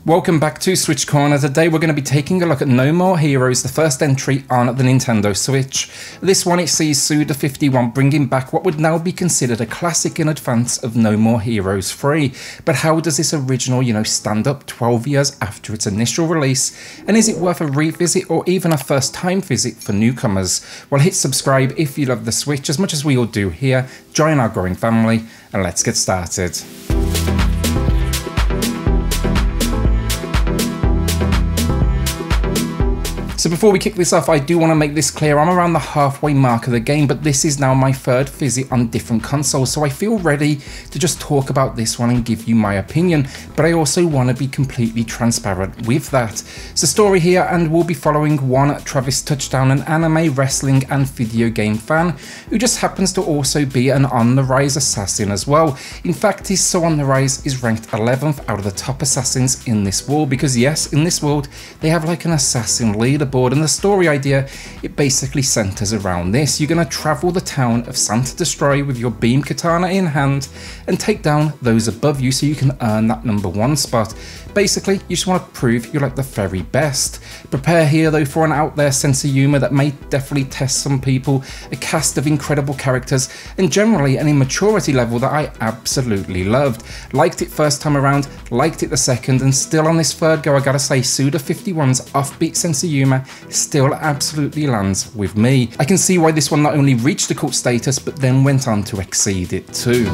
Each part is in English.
Welcome back to SwitchCorner. Today we're going to be taking a look at No More Heroes, the first entry on the Nintendo Switch. This one, it sees Suda51 bringing back what would now be considered a classic in advance of No More Heroes 3. But how does this original, stand up 12 years after its initial release? And is it worth a revisit or even a first time visit for newcomers? Well, hit subscribe if you love the Switch as much as we all do here. Join our growing family and let's get started. So before we kick this off, I do want to make this clear. I'm around the halfway mark of the game, but this is now my third visit on different consoles, so I feel ready to just talk about this one and give you my opinion, but I also want to be completely transparent with that. So story here, and we'll be following one Travis Touchdown, an anime, wrestling and video game fan, who just happens to also be an on-the-rise assassin as well. In fact, his So on the Rise is ranked 11th out of the top assassins in this world, because yes, in this world, they have like an assassin leaderboard. And the story idea, it basically centers around this. You're going to travel the town of Santa Destroy with your beam katana in hand and take down those above you so you can earn that #1 spot. Basically, you just want to prove you're like the very best. Prepare here though for an out there sense of humour that may definitely test some people, a cast of incredible characters, and generally an immaturity level that I absolutely loved. Liked it first time around, liked it the second, and still on this third go I gotta say Suda51's offbeat sense of humour still absolutely lands with me. I can see why this one not only reached a cult status but then went on to exceed it too.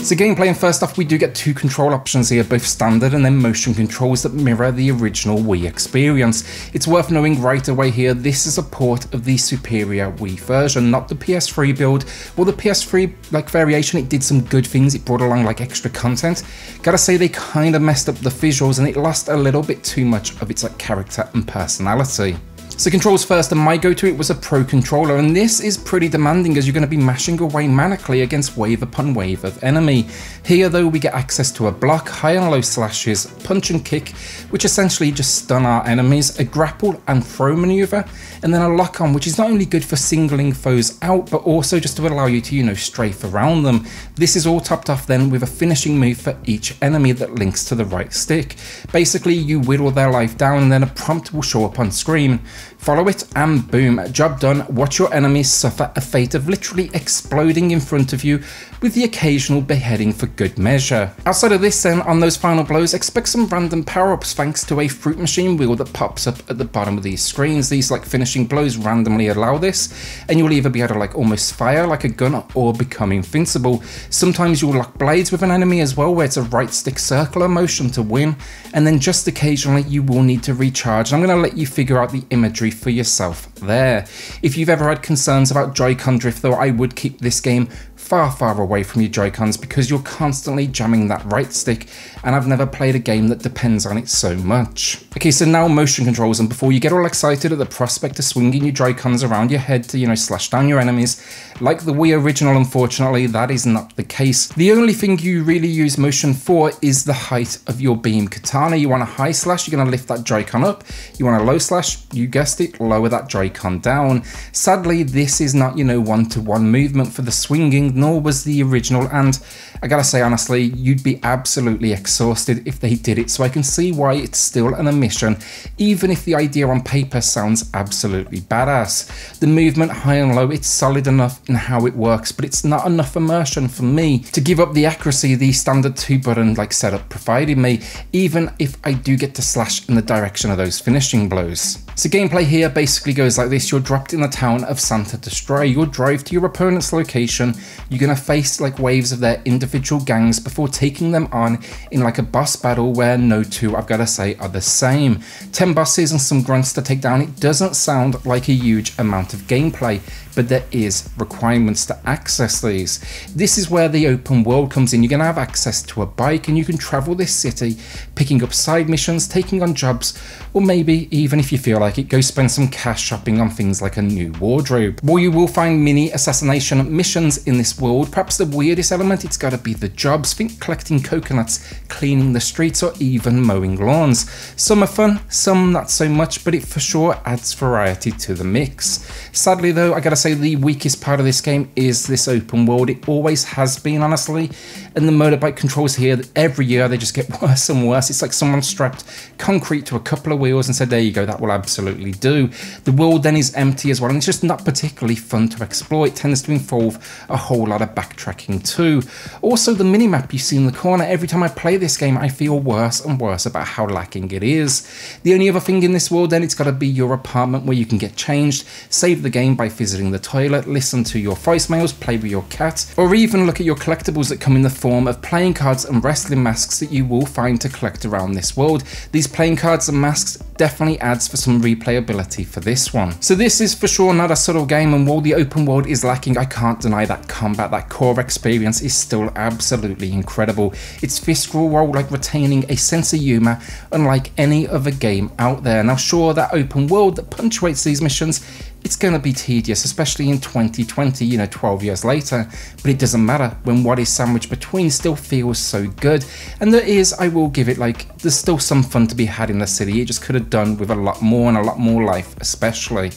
So gameplay, and first off we do get two control options here, both standard and then motion controls that mirror the original Wii experience. It's worth knowing right away here, this is a port of the superior Wii version, not the PS3 build. Well, the PS3 variation, it did some good things, it brought along extra content. Gotta say they kind of messed up the visuals and it lost a little bit too much of its character and personality. So controls first, and my go-to it was a Pro Controller, and this is pretty demanding as you're going to be mashing away manically against wave upon wave of enemy. Here though we get access to a block, high and low slashes, punch and kick, which essentially just stun our enemies, a grapple and throw maneuver, and then a lock on, which is not only good for singling foes out, but also just to allow you to, strafe around them. This is all topped off then with a finishing move for each enemy that links to the right stick. Basically, you whittle their life down and then a prompt will show up on screen. Follow it and boom, job done. Watch your enemies suffer a fate of literally exploding in front of you, with the occasional beheading for good measure. Outside of this then, on those final blows, expect some random power-ups thanks to a fruit machine wheel that pops up at the bottom of these screens. These finishing blows randomly allow this, and you'll either be able to almost fire like a gun or become invincible. Sometimes you'll lock blades with an enemy as well, where it's a right stick circular motion to win, and then just occasionally you will need to recharge. And I'm going to let you figure out the imagery for yourself there. If you've ever had concerns about Joy-Con drift though, I would keep this game far away from your Joy-Cons because you're constantly jamming that right stick, and I've never played a game that depends on it so much. Okay, so now motion controls, and before you get all excited at the prospect of swinging your Joy-Cons around your head to, slash down your enemies, like the Wii original, unfortunately, that is not the case. The only thing you really use motion for is the height of your beam katana. You want a high slash, you're going to lift that Joy-Con up. You want a low slash, you guessed it, lower that Joy-Con down. Sadly, this is not, one-to-one movement for the swinging, nor was the original, and I gotta say honestly, you'd be absolutely exhausted if they did it, so I can see why it's still an omission, even if the idea on paper sounds absolutely badass. The movement high and low, it's solid enough in how it works, but it's not enough immersion for me to give up the accuracy the standard 2-button setup provided me, even if I do get to slash in the direction of those finishing blows. So gameplay here basically goes like this. You're dropped in the town of Santa Destroy. You'll drive to your opponent's location. You're going to face waves of their individual gangs before taking them on in a boss battle where no two, I've got to say, are the same. 10 bosses and some grunts to take down. It doesn't sound like a huge amount of gameplay, but there is requirements to access these. This is where the open world comes in. You're going to have access to a bike and you can travel this city, picking up side missions, taking on jobs, or maybe even if you feel like it, go spend some cash shopping on things like a new wardrobe. While you will find mini assassination missions in this world, perhaps the weirdest element, it's got to be the jobs. Think collecting coconuts, cleaning the streets, or even mowing lawns. Some are fun, some not so much, but it for sure adds variety to the mix. Sadly though, I gotta say the weakest part of this game is this open world. It always has been, honestly, and the motorbike controls here, every year they just get worse and worse. It's like someone strapped concrete to a couple of wheels and said, there you go, that will absolutely do. The world then is empty as well, and it's just not particularly fun to explore. It tends to involve a whole lot of backtracking too. Also, the minimap you see in the corner, every time I play this game I feel worse and worse about how lacking it is. The only other thing in this world then, it's got to be your apartment where you can get changed, save the game by visiting the toilet, listen to your voicemails, play with your cat, or even look at your collectibles that come in the form of playing cards and wrestling masks that you will find to collect around this world. These playing cards and masks definitely adds for some replayability for this one. So this is for sure not a subtle game, and while the open world is lacking, I can't deny that combat, that core experience is still absolutely incredible. It's visceral while like retaining a sense of humour unlike any other game out there. Now sure, that open world that punctuates these missions, it's going to be tedious, especially in 2020, you know, 12 years later, but it doesn't matter when what is sandwiched between still feels so good. And there is, I will give it, like, there's still some fun to be had in the city. It just could have done with a lot more and a lot more life, especially.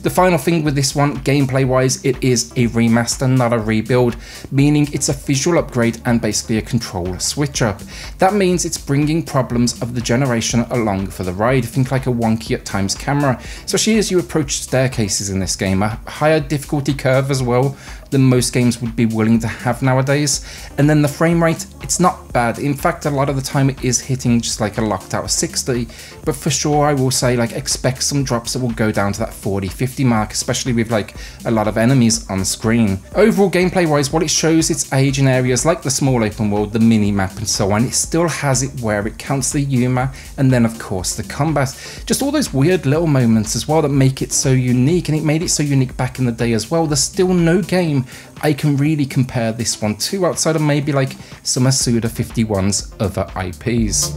The final thing with this one, gameplay wise, it is a remaster, not a rebuild, meaning it's a visual upgrade and basically a controller switch up. That means it's bringing problems of the generation along for the ride. Think like a wonky at times camera, especially as you approach staircases in this game, a higher difficulty curve as well than most games would be willing to have nowadays. And then the frame rate, it's not bad. In fact, a lot of the time it is hitting just like a locked out 60, but for sure I will say, like, expect some drops that will go down to that 40-50 mark, especially with like a lot of enemies on screen. Overall gameplay wise, while it shows its age in areas like the small open world, the mini map and so on, it still has it where it counts the humour and then of course the combat. Just all those weird little moments as well that make it so unique, and it made it so unique back in the day as well. There's still no game I can really compare this one to outside of maybe like some Suda51's other IPs.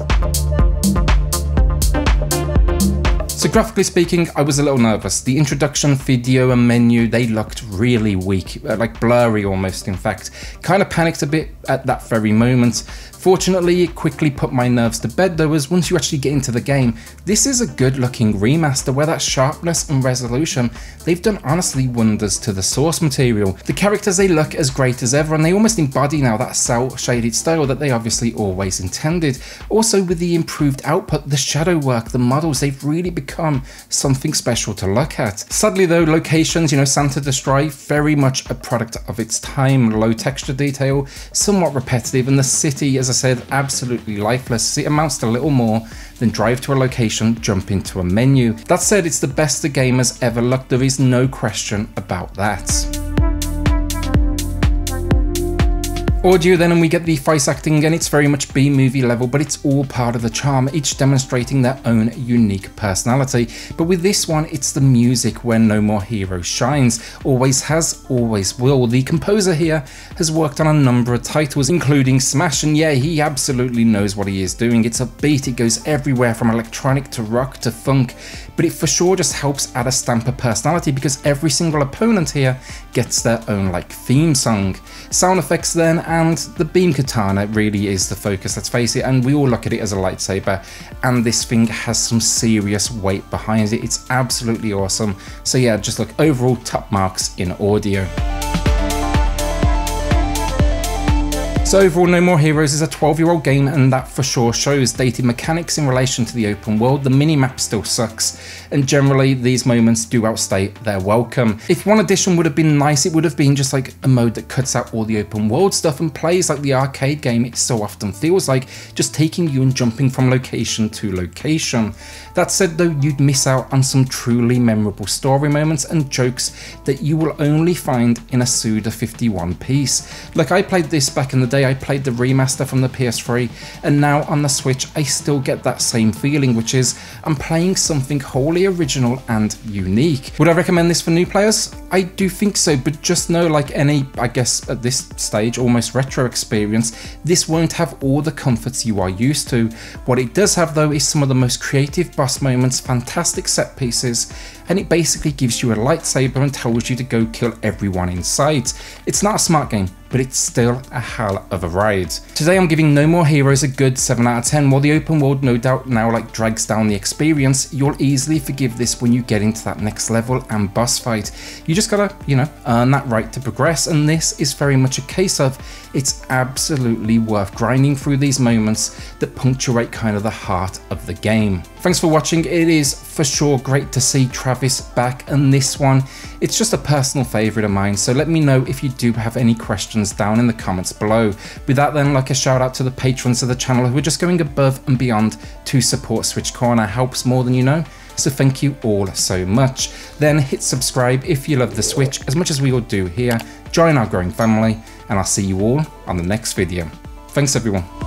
So graphically speaking, I was a little nervous. The introduction video and menu, they looked really weak, like blurry almost in fact. Kind of panicked a bit at that very moment. Fortunately, it quickly put my nerves to bed though, as once you actually get into the game, this is a good looking remaster where that sharpness and resolution, they've done honestly wonders to the source material. The characters, they look as great as ever, and they almost embody now that cel shaded style that they obviously always intended. Also with the improved output, the shadow work, the models, they've really become something special to look at. Sadly though, locations, you know, Santa Destroy, very much a product of its time, low texture detail, somewhat repetitive, and the city, as I said, absolutely lifeless. It amounts to little more than drive to a location, jump into a menu. That said, it's the best the game has ever looked, there is no question about that. Audio then, and we get the voice acting again. It's very much B-movie level, but it's all part of the charm, each demonstrating their own unique personality. But with this one, it's the music where No More Heroes shines. Always has, always will. The composer here has worked on a number of titles, including Smash, and yeah, he absolutely knows what he is doing. It's upbeat, it goes everywhere from electronic to rock to funk, but it for sure just helps add a stamp of personality because every single opponent here gets their own like theme song. Sound effects then, and the beam katana really is the focus, let's face it, and we all look at it as a lightsaber, and this thing has some serious weight behind it. It's absolutely awesome. So yeah, just look, overall top marks in audio. So overall, No More Heroes is a 12-year-old game, and that for sure shows. Dated mechanics in relation to the open world, the minimap still sucks, and generally these moments do outstay their welcome. If one addition would have been nice, it would have been just like a mode that cuts out all the open world stuff and plays like the arcade game it so often feels like, just taking you and jumping from location to location. That said though, you'd miss out on some truly memorable story moments and jokes that you will only find in a Suda51 piece. Like, I played this back in the day, I played the remaster from the PS3, and now on the Switch I still get that same feeling, which is I'm playing something wholly original and unique. Would I recommend this for new players? I do think so, but just know, like any, I guess at this stage, almost retro experience, this won't have all the comforts you are used to. What it does have though is some of the most creative boss moments, fantastic set pieces, and it basically gives you a lightsaber and tells you to go kill everyone in sight. It's not a smart game, but it's still a hell of a ride. Today I'm giving No More Heroes a good 7 out of 10. While the open world no doubt now like drags down the experience, you'll easily forgive this when you get into that next level and boss fight. You just just gotta, you know, earn that right to progress, and this is very much a case of it's absolutely worth grinding through these moments that punctuate kind of the heart of the game. Thanks for watching. It is for sure great to see Travis back, and this one, it's just a personal favourite of mine, so let me know if you do have any questions down in the comments below. With that then, like a shout out to the patrons of the channel who are just going above and beyond to support SwitchCorner. Helps more than you know, so thank you all so much. Then hit subscribe if you love the Switch as much as we all do here. Join our growing family, and I'll see you all on the next video. Thanks everyone.